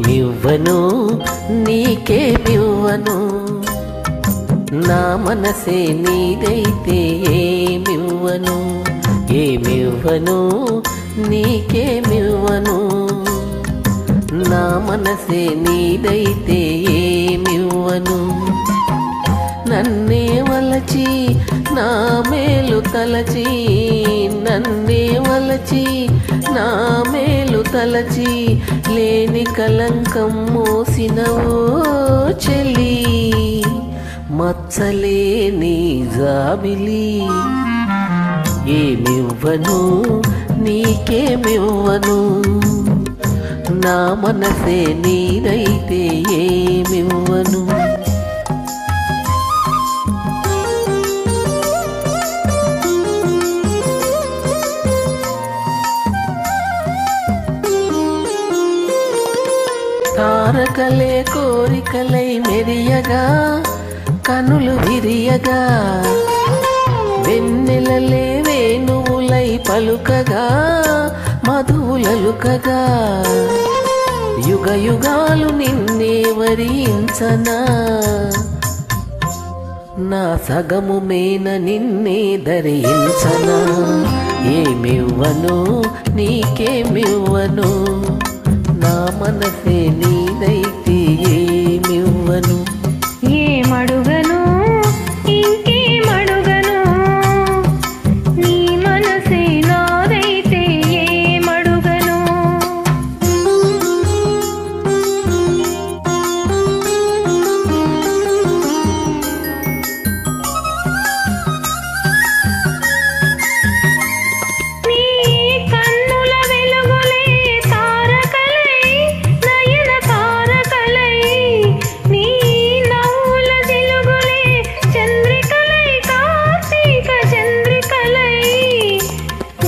ఏమివ్వను నీకేమివ్వను, నా మనసే నీదైతే ఏమివ్వను. ఏమివ్వను నీకేమివ్వను, నా మనసే నీదైతే ఏమివ్వను. నన్నే వలచి నా మేలు తలచి, నన్నే వలచి నా మేలు తలచి, లేని కలంకం మోసినవో చెలి, మచ్చలేని జాబిలి. ఏమివ్వను నీకేమివ్వను, నా మనసే నీదైతే ఏమివ్వను. తారకలే కోరికలై మెరియగా, కనులు విరియగా, వెన్నెలలే వేణువులై పలుకగా, మధువులలుకగా, యుగ యుగాలు నిన్నే వరించనా, నా సగము మేన నిన్నే ధరించనా. ఏమివ్వను నీకేమివ్వను, నా మనసే నీదైతే ఏమివ్వను. ఏమడుగను ఇంకేమడుగను, నీ మనసే నాదైతే ఏమడుగను. నీ కన్నుల వెలుగులే తారకలై, నయన తారకలై, నీ నవ్వుల జిలుగులే చంద్రికలై, కార్తీక చంద్రికలై,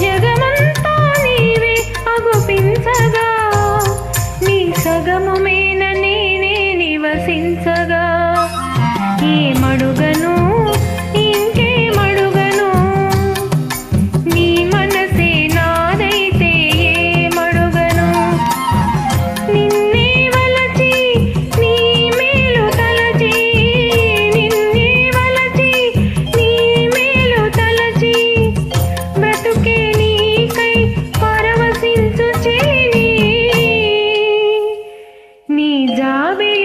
జగమంతా నీవే అగుపించగా, నీ సగము మేన నేనే నివసించగా. ఏమడుగను ఇంకేమడుగను, నీ మనసే నాదైతే ఏమడుగను. నిన్నే వలచి నీ మేలు తలచి, నిన్నే వలచి నీ మేలు తలచి, బ్రతుకే నీకై పరవశించు చేని, నీ జాబిలి